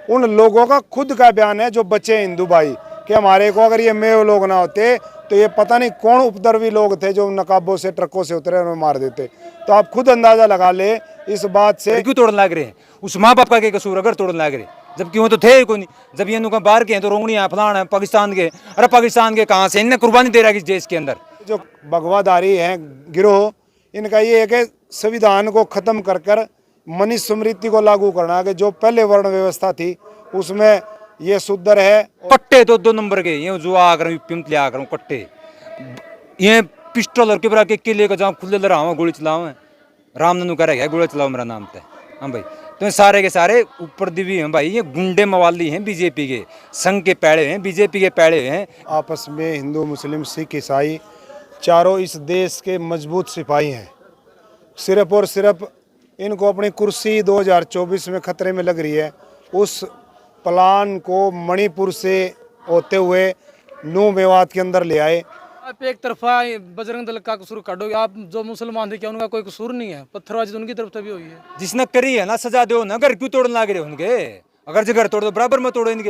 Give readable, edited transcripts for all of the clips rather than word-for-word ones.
उन लोगों का खुद का बयान है जो बचे हिंदू भाई कि हमारे को अगर ये मेव लोग ना होते तो ये पता नहीं कौन उपद्रवी लोग थे जो नकाबों से ट्रकों से उतरे और मार देते। तो आप खुद अंदाजा लगा ले इस बात से। क्यों तोड़न लाग रहे हैं? उस माँ बाप का क्या कसूर अगर तोड़न लाग रहे? जबकि वो तो थे ही कोई। जब ये नुका बाहर के हैं तो रोंगड़ी है फलाना है पाकिस्तान के। अरे पाकिस्तान के कहाँ से? इनने कुर्बानी दे रहा है इस देश के अंदर। जो भगवाधारी हैं गिरोह, इनका ये है कि संविधान को खत्म कर कर मनुष्य स्मृति को लागू करना कि जो पहले वर्ण व्यवस्था थी उसमें ये सुधर है। कट्टे तो 2 नंबर के ये जो आकर यूपी में लिया करूँ कट्टे ये पिस्टल और किबरा के किले का जहाँ खुले लड़ा गोली चलाओ राम ननु करेगा गोली चलाओ मेरा नाम पे। हाँ भाई तो सारे के सारे ऊपर दिवी हैं भाई, ये गुंडे मवाली हैं बीजेपी के, संघ के पैड़े हैं, बीजेपी के पैड़े हैं। आपस में हिंदू मुस्लिम सिख ईसाई चारों इस देश के मजबूत सिपाही हैं। सिर्फ और सिर्फ इनको अपनी कुर्सी 2024 में खतरे में लग रही है। उस प्लान को मणिपुर से होते हुए नू मेवात के अंदर ले आए। आप एक तरफा बजरंग दल का कसूर काटोगे, आप जो मुसलमान थे क्या उनका कोई कसूर नहीं है? पत्थरबाजी तो उनकी तरफ तभी हुई है। जिसने करी है ना सजा दो ना, घर क्यों तोड़ने लग रहे उनके? अगर जो घर तोड़ दो बराबर में तोड़ो इनके।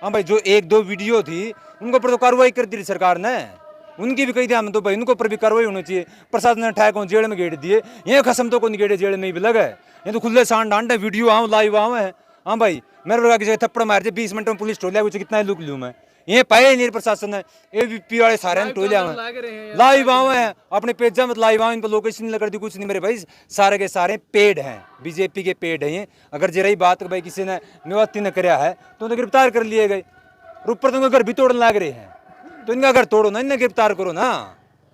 हाँ भाई जो 1-2 वीडियो थी उनके ऊपर तो कार्रवाई कर दी सरकार ने, उनकी भी कही थी हम तो भाई उनके ऊपर भी कार्रवाई होनी चाहिए। प्रशासन ने ठहको जेल में गेड़ दिए, ये खसम तो को नहीं गेड़े जेल में भी लगा है। ये तो खुले सांड डांड है, वीडियो आओ लाइव आओ है। हाँ भाई मेरे बड़ा किसी थप्पड़ मार दे 20 मिनट में पुलिस टोलिया कुछ कितना लुक लूँ मैं, ये पाए नहीं प्रशासन है। एबीपी वाले सारे टोलिया में लाइव आओ हैं, अपने पेजा में लाइव आओ, इन पर लोकेशन नहीं लगा दी कुछ नहीं मेरे भाई, सारे के सारे पेड हैं, बीजेपी के पेड हैं ये। अगर जे रही बात भाई किसी ने मेवाती ने कराया है तो उन्हें गिरफ्तार कर लिए गए। ऊपर तो घर भी तोड़ने लग रहे हैं, तो इनका घर तोड़ो ना, इन्हें गिरफ्तार करो ना।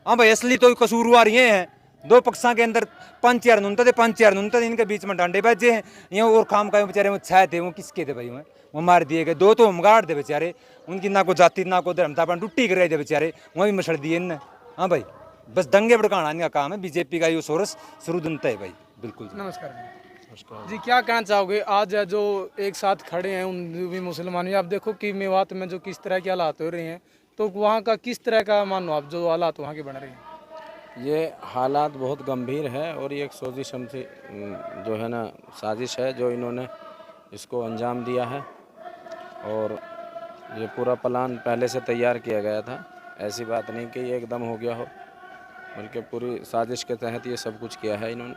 हाँ भाई असली तो कसूरवार ये हैं, 2 पक्षों के अंदर 5-4 नुनता थे, 5-4 नुनता थे, इनके बीच में डांडे बाजे हैं। ये और काम का बेचारे वो छाए थे, वो किसके थे भाई? वो मार दिए गए। 2 तो होमगार्ड थे बेचारे, उनकी ना को जाति ना को धर्म था, टुट्टी कर रहे थे बेचारे, वहाँ भी मछड़ दिए इनने। हाँ भाई बस दंगे भड़काना इनका काम है, बीजेपी का ये सोरस शुरू दुनता है भाई। बिल्कुल। नमस्कार जी, क्या कहना चाहोगे आज जो एक साथ खड़े हैं उन भी मुसलमान? आप देखो कि मेवात में जो किस तरह के हालात हो रहे हैं, तो वहाँ का किस तरह का मानो आप जो हालात वहाँ के बन रहे हैं? ये हालात बहुत गंभीर है और ये एक सोजिश हमसे जो है ना साजिश है जो इन्होंने इसको अंजाम दिया है। और ये पूरा प्लान पहले से तैयार किया गया था, ऐसी बात नहीं कि ये एकदम हो गया हो, बल्कि पूरी साजिश के तहत ये सब कुछ किया है इन्होंने।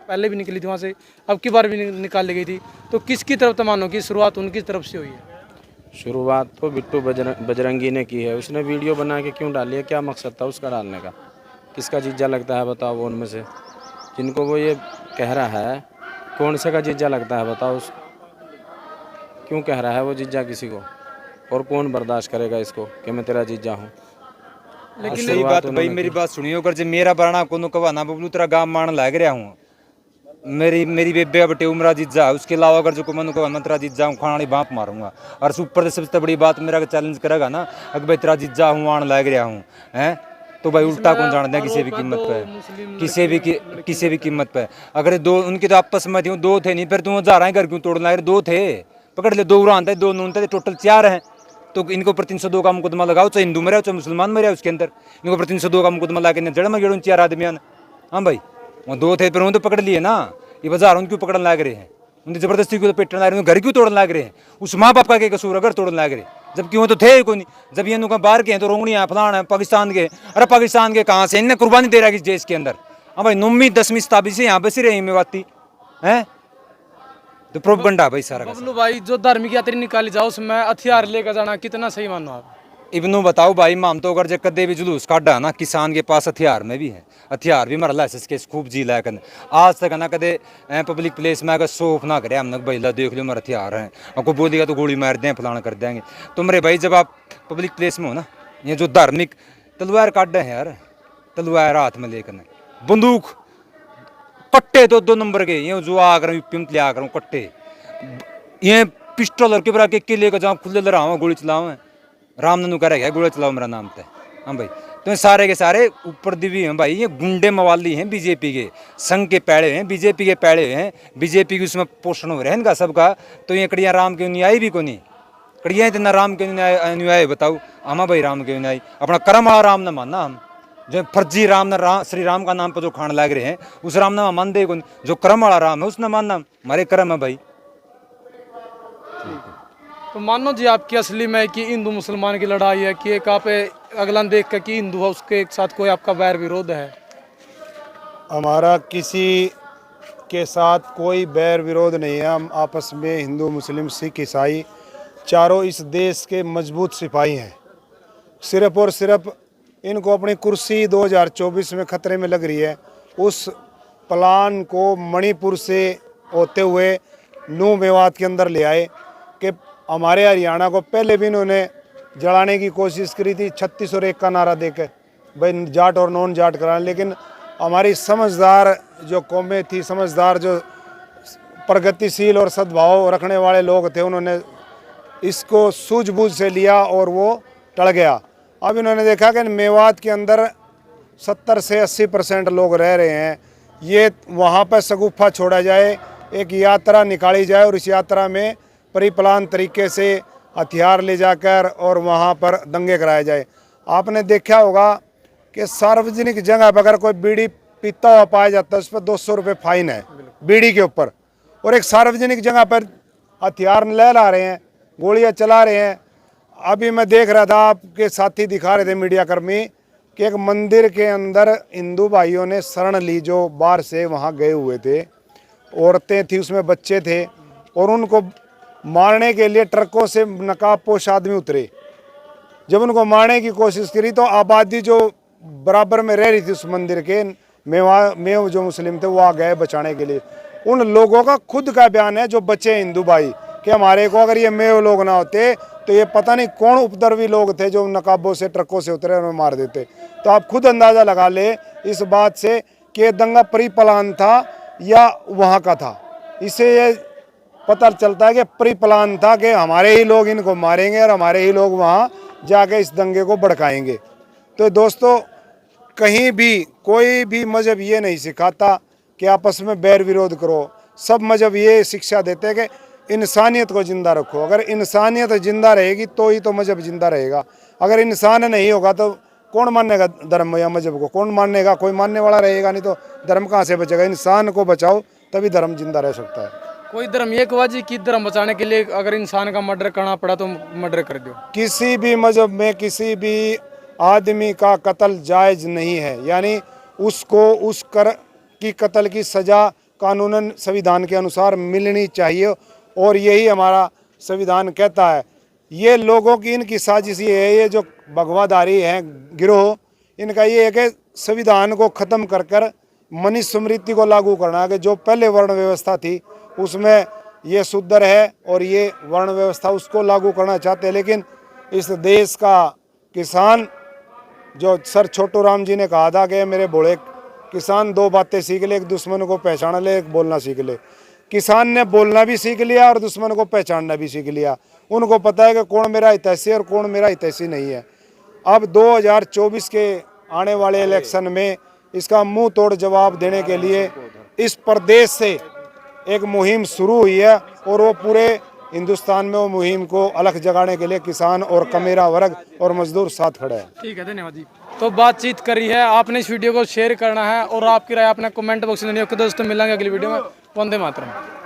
पहले भी निकली थी वहाँ से, अब की बार भी निकाल ली गई थी, तो किसकी तरफ तमानों की शुरुआत उनकी तरफ से हुई है? शुरुआत तो बिट्टू बजरंगी ने की है। उसने वीडियो बना के क्यों डाली है? क्या मकसद था उसका डालने का? किसका जीजा लगता है बताओ? वो उनमें से जिनको वो ये कह रहा है कौन से का जीजा लगता है बताओ? उस क्यों कह रहा है वो जीजा किसी को? और कौन बर्दाश्त करेगा इसको कि मैं तेरा जीजा हूँ? लेकिन सही बात भाई मेरी बात सुनियो, अगर जब मेरा बरना को कवा बबलू तेरा गाँव मान लग रहा हूँ, मेरी बेबे बटे उमरा जीजा, उसके अलावा अगर जो को मनु को मंत्रा जीजा हूँ खाना बाप मारूंगा। और ऊपर से सबसे बड़ी बात मेरा चैलेंज करेगा ना, अगर भाई तेरा जीजा हूँ आन लग रहा हूँ हैं, तो भाई उल्टा कौन जानता है किसी भी कीमत पे, किसी भी कीमत पे। अगर 2 उनके तो आपस में थी, 2 थे नहीं, फिर तुम जा रहा है घर क्यों तोड़ना? 2 थे पकड़ ले, 2 उड़ान थे, 2 नून थे, टोटल 4 हैं। तो इनको ऊपर 302 का मुकदमा लगाओ, चाहे हिंदू मरे चाहे मुसलमान मरे उसके अंदर, इनको ऊपर 302 का मुकदमा लगा के जड़ में गेड़ो 4 आदमियों ने। हाँ भाई वो 2 थे फिर वो तो पकड़ लिए ना, ये बाजार उन क्यों पकड़ने लग रहे हैं? उनकी जबरदस्ती क्यों पेटने लग रहे हैं? घर क्यों तोड़ने लग रहे हैं? उस माँ बाप का क्या कसूर अगर तोड़ने लग रहे? जबकि वो तो थे ही कोई नहीं। जब ये नुका बाहर के हैं तो रोंगड़ी है फलाना है पाकिस्तान के। अरे पाकिस्तान के कहाँ से? इन्हें कुर्बानी दे रहा है इस देश के अंदर। हाँ भाई 9वीं 10वीं शताब्दी से यहाँ बस ही रही मेवाती हैं, तो प्रोपगंडा भाई सारा। बबलू भाई जो धार्मिक यात्रा निकाली जाओ उसमें हथियार लेकर जाना कितना सही मानो आप? इबनू बताओ भाई, माम तो अगर जब कदे भी जुलूस काटा ना, किसान के पास हथियार में भी है, हथियार भी मर लाइसेंस के खूब जी लाया कर। आज तक ना कदे पब्लिक प्लेस में अगर सोफ ना करे हमने भाई ला देख लो मेरे हथियार हैं, आपको बोलेगा तो गोली मार दें फलाना कर देंगे। तो मेरे भाई जब आप पब्लिक प्लेस में हो ना, ये जो धार्मिक तलवार काट हैं यार, तलवार हाथ में लेकर बंदूक कट्टे तो 2 नंबर के, ये जो आकर यूपी में ले आकर कट्टे, ये पिस्टल और किबरा के किले का जहाँ खुले लड़ा गोली चलाओ राम ननु करेगा गोली चलाओ मेरा नाम पे। हाँ भाई तो सारे के सारे ऊपर दिवी हैं भाई, ये गुंडे मवाली हैं बीजेपी के, संघ के पैड़े हैं, बीजेपी के पैड़े हैं, बीजेपी की उसमें पोषण हो रहे हैं इनका सबका। तो ये कड़िया राम के अनुयायी भी को नहीं, कड़िया इतना राम के अनुयायी बताओ? हम भाई राम के अनुयायी, अपना कर्म वाला राम न मानना हम, जो फर्जी राम न श्री राम का नाम पर जो खान लग रहे हैं उस राम न मान दे, जो कर्म वाला राम है उसने मानना हमारे कर्म है भाई। तो मानो जी आपकी असली में कि हिंदू मुसलमान की लड़ाई है कि एक आप अगला देख के कि हिंदू है उसके एक साथ कोई आपका बैर विरोध है? हमारा किसी के साथ कोई बैर विरोध नहीं है। हम आपस में हिंदू मुस्लिम सिख ईसाई चारों इस देश के मजबूत सिपाही हैं। सिर्फ और सिर्फ इनको अपनी कुर्सी 2024 में खतरे में लग रही है। उस प्लान को मणिपुर से होते हुए नूह मेवात के अंदर ले आए कि हमारे हरियाणा को पहले भी इन्होंने जलाने की कोशिश करी थी 36 और 1 का नारा देकर, भाई जाट और नॉन जाट कराने। लेकिन हमारी समझदार जो कौमें थी, समझदार जो प्रगतिशील और सद्भाव रखने वाले लोग थे, उन्होंने इसको सूझबूझ से लिया और वो टल गया। अब इन्होंने देखा कि मेवात के अंदर 70 से 80% लोग रह रहे हैं, ये वहाँ पर शगुफा छोड़ा जाए, एक यात्रा निकाली जाए और इस यात्रा में परिप्लान तरीके से हथियार ले जाकर और वहाँ पर दंगे कराए जाए। आपने देखा होगा कि सार्वजनिक जगह पर अगर कोई बीड़ी पीता हुआ पाया जाता है उस पर 200 रुपये फाइन है बीड़ी के ऊपर, और एक सार्वजनिक जगह पर हथियार लहरा रहे हैं, गोलियां चला रहे हैं। अभी मैं देख रहा था, आपके साथी दिखा रहे थे मीडिया कर्मी, कि एक मंदिर के अंदर हिंदू भाइयों ने शरण ली, जो बाहर से वहाँ गए हुए थे, औरतें थी, उसमें बच्चे थे, और उनको मारने के लिए ट्रकों से नकाबपोश आदमी उतरे। जब उनको मारने की कोशिश करी तो आबादी जो बराबर में रह रही थी उस मंदिर के मेव जो मुस्लिम थे वो आ गए बचाने के लिए। उन लोगों का खुद का बयान है जो बचे हिंदू भाई, कि हमारे को अगर ये मेव लोग ना होते तो ये पता नहीं कौन उपद्रवी लोग थे जो नकाबों से ट्रकों से उतरे और मार देते। तो आप खुद अंदाज़ा लगा ले इस बात से कि ये दंगा प्री-प्लान था या वहाँ का था। इससे ये पता चलता है कि प्री-प्लान था कि हमारे ही लोग इनको मारेंगे और हमारे ही लोग वहाँ जाके इस दंगे को भड़काएंगे। तो दोस्तों, कहीं भी कोई भी मजहब ये नहीं सिखाता कि आपस में बैर विरोध करो। सब मजहब ये शिक्षा देते हैं कि इंसानियत को ज़िंदा रखो। अगर इंसानियत ज़िंदा रहेगी तो ही तो मजहब ज़िंदा रहेगा। अगर इंसान नहीं होगा तो कौन मानेगा धर्म या मजहब को? कौन मानेगा? कोई मानने वाला रहेगा नहीं तो धर्म कहाँ से बचेगा? इंसान को बचाओ तभी धर्म जिंदा रह सकता है। कोई धर्म ये कहा जी कि धर्म बचाने के लिए अगर इंसान का मर्डर करना पड़ा तो मर्डर कर दो। किसी भी मजहब में किसी भी आदमी का कत्ल जायज़ नहीं है, यानी उसको उस कर की कत्ल की सज़ा कानूनन संविधान के अनुसार मिलनी चाहिए, और यही हमारा संविधान कहता है। ये लोगों की इनकी साजिश ये है, ये जो भगवाधारी हैं गिरोह, इनका ये है कि संविधान को ख़त्म कर कर मनुस्मृति को लागू करना, कि जो पहले वर्ण व्यवस्था थी उसमें ये सुधर है और ये वर्ण व्यवस्था उसको लागू करना चाहते हैं। लेकिन इस देश का किसान, जो सर छोटू राम जी ने कहा था कि मेरे भोले किसान 2 बातें सीख ले, एक दुश्मन को पहचान ले, एक बोलना सीख ले। किसान ने बोलना भी सीख लिया और दुश्मन को पहचानना भी सीख लिया। उनको पता है कि कौन मेरा हितैषी और कौन मेरा हितैषी नहीं है। अब 2024 के आने वाले इलेक्शन में इसका मुंह तोड़ जवाब देने के लिए इस प्रदेश से एक मुहिम शुरू हुई है, और वो पूरे हिंदुस्तान में वो मुहिम को अलख जगाने के लिए किसान और कमेरा वर्ग और मजदूर साथ खड़े हैं। ठीक है, धन्यवाद जी। तो बातचीत करी है आपने, इस वीडियो को शेयर करना है और आपकी राय अपने कमेंट बॉक्स में नहीं। ओके दोस्तों, मिलेंगे अगली वीडियो में। वंदे मातरम।